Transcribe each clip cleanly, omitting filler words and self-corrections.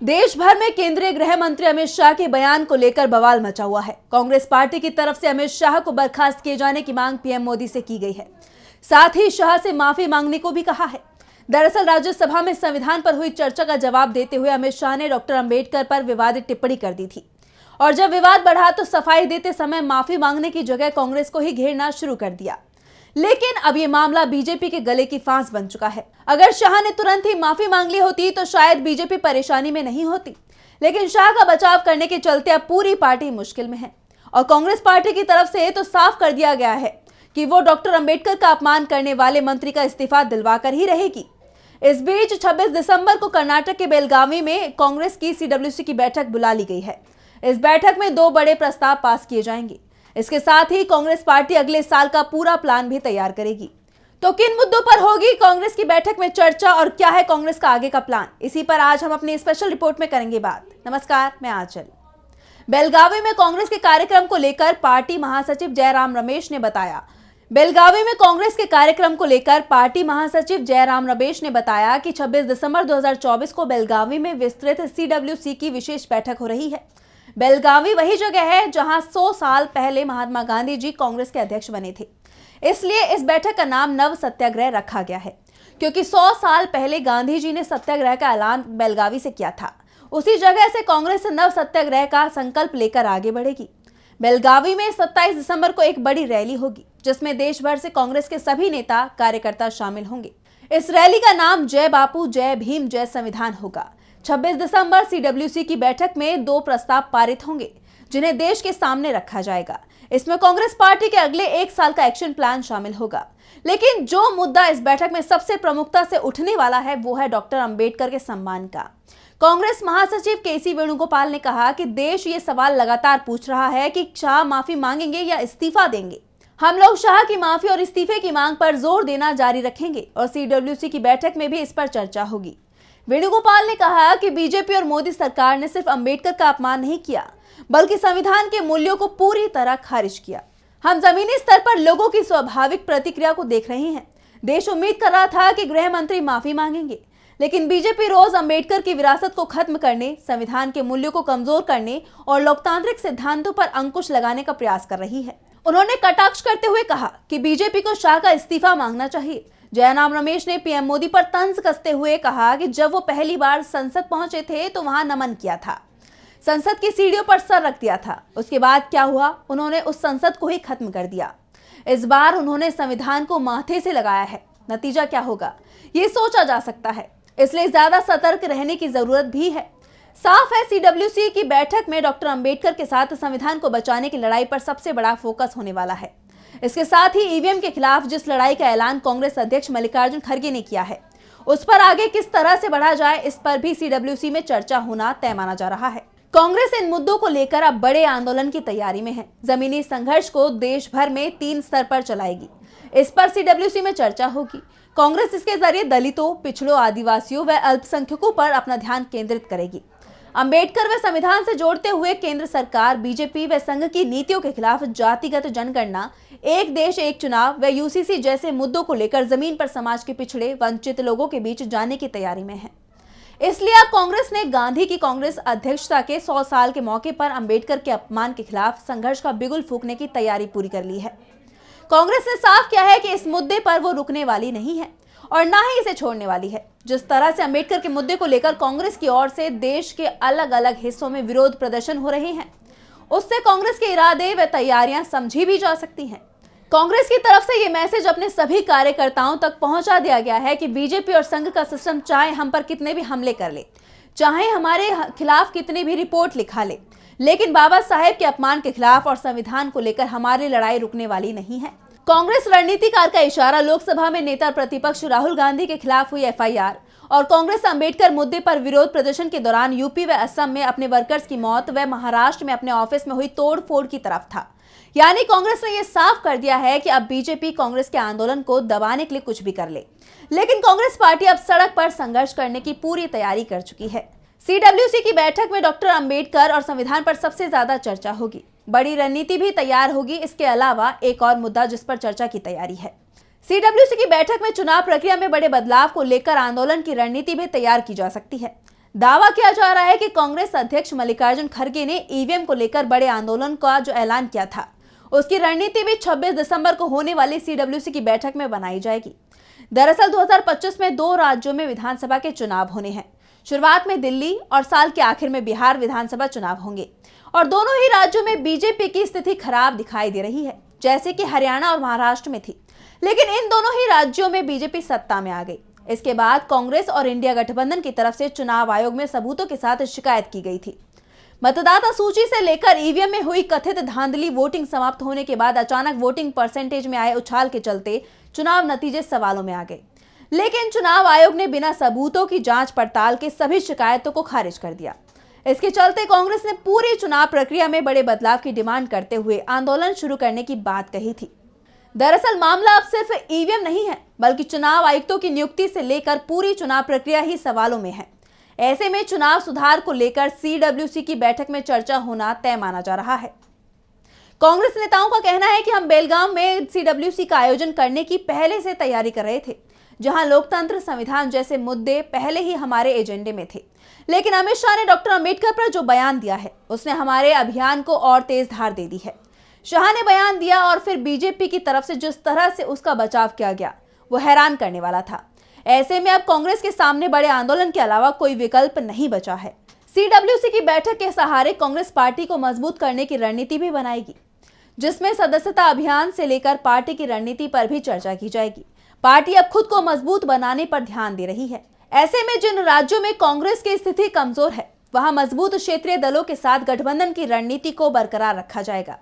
देश भर में केंद्रीय गृह मंत्री अमित शाह के बयान को लेकर बवाल मचा हुआ है। कांग्रेस पार्टी की तरफ से अमित शाह को बर्खास्त किए जाने की मांग पीएम मोदी से की गई है। साथ ही शाह से माफी मांगने को भी कहा है। दरअसल राज्यसभा में संविधान पर हुई चर्चा का जवाब देते हुए अमित शाह ने डॉक्टर अंबेडकर पर विवादित टिप्पणी कर दी थी और जब विवाद बढ़ा तो सफाई देते समय माफी मांगने की जगह कांग्रेस को ही घेरना शुरू कर दिया। लेकिन अब ये मामला बीजेपी के गले की फांस बन चुका है। अगर शाह ने तुरंत ही माफी मांग ली होती तो शायद बीजेपी परेशानी में नहीं होती, लेकिन शाह का बचाव करने के चलते अब पूरी पार्टी मुश्किल में है और कांग्रेस पार्टी की तरफ से तो साफ कर दिया गया है कि वो डॉक्टर अंबेडकर का अपमान करने वाले मंत्री का इस्तीफा दिलवाकर ही रहेगी। इस बीच 26 दिसंबर को कर्नाटक के बेलगावी में कांग्रेस की सीडब्ल्यूसी की बैठक बुला ली गई है। इस बैठक में 2 बड़े प्रस्ताव पास किए जाएंगे। इसके साथ ही कांग्रेस पार्टी अगले साल का पूरा प्लान भी तैयार करेगी। तो किन मुद्दों पर होगी कांग्रेस की बैठक में चर्चा और क्या है कांग्रेस का आगे का प्लान, इसी पर आज हम अपनी स्पेशल रिपोर्ट में करेंगे बात। नमस्कार, मैं आंचल। बेलगावी में कांग्रेस के कार्यक्रम को लेकर पार्टी महासचिव जयराम रमेश ने बताया कि 26 दिसंबर 2024 को बेलगावी में विस्तृत सीडब्ल्यूसी की विशेष बैठक हो रही है। बेलगावी वही जगह है जहां 100 साल पहले महात्मा गांधी जी कांग्रेस के अध्यक्ष बने थे। इसलिए इस बैठक का नाम नव सत्याग्रह रखा गया है, क्योंकि 100 साल पहले गांधी जी ने सत्याग्रह का ऐलान बेलगावी से किया था। उसी जगह से कांग्रेस नव सत्याग्रह का संकल्प लेकर आगे बढ़ेगी। बेलगावी में 27 दिसंबर को एक बड़ी रैली होगी, जिसमें देश भर से कांग्रेस के सभी नेता कार्यकर्ता शामिल होंगे। इस रैली का नाम जय बापू, जय भीम, जय संविधान होगा। 26 दिसंबर सीडब्ल्यूसी की बैठक में 2 प्रस्ताव पारित होंगे, जिन्हें देश के सामने रखा जाएगा। इसमें कांग्रेस पार्टी के अगले 1 साल का एक्शन प्लान शामिल होगा। लेकिन जो मुद्दा इस बैठक में सबसे प्रमुखता से उठने वाला है वो है डॉक्टर अंबेडकर के सम्मान का। कांग्रेस महासचिव केसी वेणुगोपाल ने कहा कि देश ये सवाल लगातार पूछ रहा है कि शाह माफी मांगेंगे या इस्तीफा देंगे। हम लोग शाह की माफी और इस्तीफे की मांग पर जोर देना जारी रखेंगे और सीडब्ल्यूसी की बैठक में भी इस पर चर्चा होगी। वेणुगोपाल ने कहा कि बीजेपी और मोदी सरकार ने सिर्फ अंबेडकर का अपमान नहीं किया, बल्कि संविधान के मूल्यों को पूरी तरह खारिज किया। हम जमीनी स्तर पर लोगों की स्वाभाविक प्रतिक्रिया को देख रहे हैं। देश उम्मीद कर रहा था कि गृह मंत्री माफी मांगेंगे, लेकिन बीजेपी रोज अंबेडकर की विरासत को खत्म करने, संविधान के मूल्यों को कमजोर करने और लोकतांत्रिक सिद्धांतों पर अंकुश लगाने का प्रयास कर रही है। उन्होंने कटाक्ष करते हुए कहा कि बीजेपी को शाह का इस्तीफा मांगना चाहिए। जयराम रमेश ने पीएम मोदी पर तंज कसते हुए कहा कि जब वो पहली बार संसद पहुंचे थे तो वहां नमन किया था, संसद की सीढ़ियों पर सर रख दिया था। उसके बाद क्या हुआ, उन्होंने उस संसद को ही खत्म कर दिया। इस बार उन्होंने संविधान को माथे से लगाया है। नतीजा क्या होगा ये सोचा जा सकता है, इसलिए ज्यादा सतर्क रहने की जरूरत भी है। साफ है, सीडब्ल्यूसी की बैठक में डॉक्टर अंबेडकर के साथ संविधान को बचाने की लड़ाई पर सबसे बड़ा फोकस होने वाला है। इसके साथ ही ईवीएम के खिलाफ जिस लड़ाई का ऐलान कांग्रेस अध्यक्ष मल्लिकार्जुन खड़गे ने किया है, उस पर आगे किस तरह से बढ़ा जाए, इस पर भी सीडब्ल्यूसी में चर्चा होना तय माना जा रहा है। कांग्रेस इन मुद्दों को लेकर अब बड़े आंदोलन की तैयारी में है। जमीनी संघर्ष को देश भर में 3 स्तर पर चलाएगी। इस पर सीडब्ल्यूसी में चर्चा होगी। कांग्रेस इसके जरिए दलितों, पिछड़ों, आदिवासियों व अल्पसंख्यकों पर अपना ध्यान केंद्रित करेगी। अंबेडकर व संविधान से जोड़ते हुए केंद्र सरकार, बीजेपी व संघ की नीतियों के खिलाफ जातिगत जनगणना, एक देश एक चुनाव व यूसीसी जैसे मुद्दों को लेकर जमीन पर समाज के पिछड़े, वंचित लोगों के बीच जाने की तैयारी में है। इसलिए अब कांग्रेस ने गांधी की कांग्रेस अध्यक्षता के 100 साल के मौके पर अंबेडकर के अपमान के खिलाफ संघर्ष का बिगुल फूंकने की तैयारी पूरी कर ली है। कांग्रेस ने साफ किया है कि इस मुद्दे पर वो रुकने वाली नहीं है और ना ही इसे छोड़ने वाली है। जिस तरह से अंबेडकर के मुद्दे को लेकर कांग्रेस की ओर से देश के अलग अलग हिस्सों में विरोध प्रदर्शन हो रहे हैं, उससे कांग्रेस के इरादे व तैयारियां समझी भी जा सकती हैं। कांग्रेस की तरफ से ये मैसेज अपने सभी कार्यकर्ताओं तक पहुंचा दिया गया है कि बीजेपी और संघ का सिस्टम चाहे हम पर कितने भी हमले कर ले, चाहे हमारे खिलाफ कितनी भी रिपोर्ट लिखा ले, लेकिन बाबा साहेब के अपमान के खिलाफ और संविधान को लेकर हमारी लड़ाई रुकने वाली नहीं है। कांग्रेस रणनीतिकार का इशारा लोकसभा में नेता प्रतिपक्ष राहुल गांधी के खिलाफ हुई एफआईआर और कांग्रेस अंबेडकर मुद्दे पर विरोध प्रदर्शन के दौरान यूपी व असम में अपने वर्कर्स की मौत व महाराष्ट्र में अपने ऑफिस में हुई तोड़फोड़ की तरफ था। यानी कांग्रेस ने यह साफ कर दिया है कि अब बीजेपी कांग्रेस के आंदोलन को दबाने के लिए कुछ भी कर ले, लेकिन कांग्रेस पार्टी अब सड़क पर संघर्ष करने की पूरी तैयारी कर चुकी है। सीडब्ल्यूसी की बैठक में डॉक्टर अंबेडकर और संविधान पर सबसे ज्यादा चर्चा होगी। बड़ी रणनीति भी तैयार होगी। इसके अलावा एक और मुद्दा जिस पर चर्चा की तैयारी है, सीडब्ल्यूसी की बैठक में चुनाव प्रक्रिया में बड़े बदलाव को लेकर आंदोलन की रणनीति भी तैयार की जा सकती है। दावा किया जा रहा है कि कांग्रेस अध्यक्ष मल्लिकार्जुन खड़गे ने ईवीएम को लेकर बड़े आंदोलन का जो ऐलान किया था, उसकी रणनीति भी 26 दिसंबर को होने वाली सीडब्ल्यूसी की बैठक में बनाई जाएगी। दरअसल 2025 में 2 राज्यों में विधानसभा के चुनाव होने हैं। शुरुआत में दिल्ली और साल के आखिर में बिहार विधानसभा चुनाव होंगे और दोनों ही राज्यों में बीजेपी की स्थिति खराब दिखाई दे रही है, जैसे कि हरियाणा और महाराष्ट्र में थी। लेकिन इन दोनों ही राज्यों में बीजेपी सत्ता में आ गई। इसके बाद कांग्रेस और इंडिया गठबंधन की तरफ से चुनाव आयोग में सबूतों के साथ शिकायत की गई थी। मतदाता सूची से लेकर ईवीएम में हुई कथित धांधली, वोटिंग समाप्त होने के बाद अचानक वोटिंग परसेंटेज में आए उछाल के चलते चुनाव नतीजे सवालों में आ गए। लेकिन चुनाव आयोग ने बिना सबूतों की जांच पड़ताल के सभी शिकायतों को खारिज कर दिया। इसके चलते कांग्रेस ने पूरी चुनाव प्रक्रिया में बड़े बदलाव की डिमांड करते हुए आंदोलन शुरू करने की बात कही थी। दरअसल मामला अब सिर्फ ईवीएम नहीं है, बल्कि चुनाव आयुक्तों की नियुक्ति से लेकर पूरी चुनाव प्रक्रिया ही सवालों में है। ऐसे में चुनाव सुधार को लेकर सीडब्ल्यूसी की बैठक में चर्चा होना तय माना जा रहा है। कांग्रेस नेताओं का कहना है कि हम बेलगाम में सीडब्ल्यूसी का आयोजन करने की पहले से तैयारी कर रहे थे, जहां लोकतंत्र, संविधान जैसे मुद्दे पहले ही हमारे एजेंडे में थे। लेकिन अमित शाह ने डॉक्टर अंबेडकर पर जो बयान दिया है, उसने हमारे अभियान को और तेज धार दे दी है। शाह ने बयान दिया और फिर बीजेपी की तरफ से जिस तरह से उसका बचाव किया गया, वो हैरान करने वाला था। ऐसे में अब कांग्रेस के सामने बड़े आंदोलन के अलावा कोई विकल्प नहीं बचा है। सीडब्ल्यूसी की बैठक के सहारे कांग्रेस पार्टी को मजबूत करने की रणनीति भी बनाएगी, जिसमें सदस्यता अभियान से लेकर पार्टी की रणनीति पर भी चर्चा की जाएगी। पार्टी अब खुद को मजबूत बनाने पर ध्यान दे रही है। ऐसे में जिन राज्यों में कांग्रेस की स्थिति कमजोर है, वहां मजबूत क्षेत्रीय दलों के साथ गठबंधन की रणनीति को बरकरार रखा जाएगा।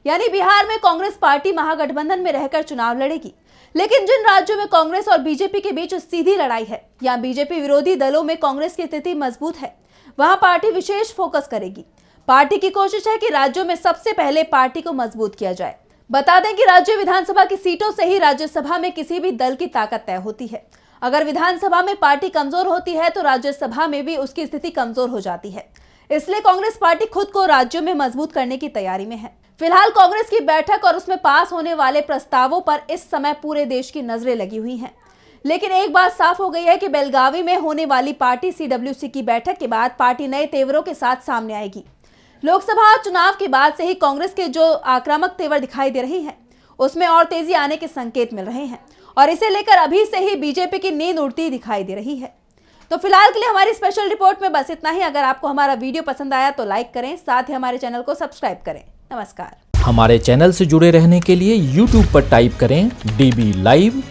यानी बिहार में कांग्रेस पार्टी महागठबंधन में रहकर चुनाव लड़ेगी। लेकिन जिन राज्यों में कांग्रेस और बीजेपी के बीच सीधी लड़ाई है या बीजेपी विरोधी दलों में कांग्रेस की स्थिति मजबूत है, वहां पार्टी विशेष फोकस करेगी। पार्टी की कोशिश है कि राज्यों में सबसे पहले पार्टी को मजबूत किया जाए। बता दें कि राज्य विधानसभा की सीटों से ही राज्यसभा में किसी भी दल की ताकत तय होती है। अगर विधानसभा में पार्टी कमजोर होती है तो राज्यसभा में भी उसकी स्थिति कमजोर हो जाती है। इसलिए कांग्रेस पार्टी खुद को राज्यों में मजबूत करने की तैयारी में है। फिलहाल कांग्रेस की बैठक और उसमें पास होने वाले प्रस्तावों पर इस समय पूरे देश की नजरें लगी हुई हैं। लेकिन एक बात साफ हो गई है कि बेलगावी में होने वाली पार्टी सीडब्ल्यूसी की बैठक के बाद पार्टी नए तेवरों के साथ सामने आएगी। लोकसभा चुनाव के बाद से ही कांग्रेस के जो आक्रामक तेवर दिखाई दे रहे हैं, उसमें और तेजी आने के संकेत मिल रहे हैं और इसे लेकर अभी से ही बीजेपी की नींद उड़ती दिखाई दे रही है। तो फिलहाल के लिए हमारी स्पेशल रिपोर्ट में बस इतना ही। अगर आपको हमारा वीडियो पसंद आया तो लाइक करें, साथ ही हमारे चैनल को सब्सक्राइब करें। नमस्कार। हमारे चैनल से जुड़े रहने के लिए YouTube पर टाइप करें DB लाइव,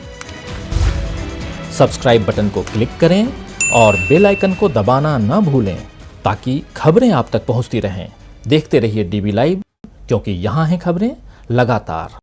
सब्सक्राइब बटन को क्लिक करें और बेल आइकन को दबाना न भूलें ताकि खबरें आप तक पहुंचती रहें। देखते रहिए DB लाइव, क्योंकि यहाँ हैं खबरें लगातार।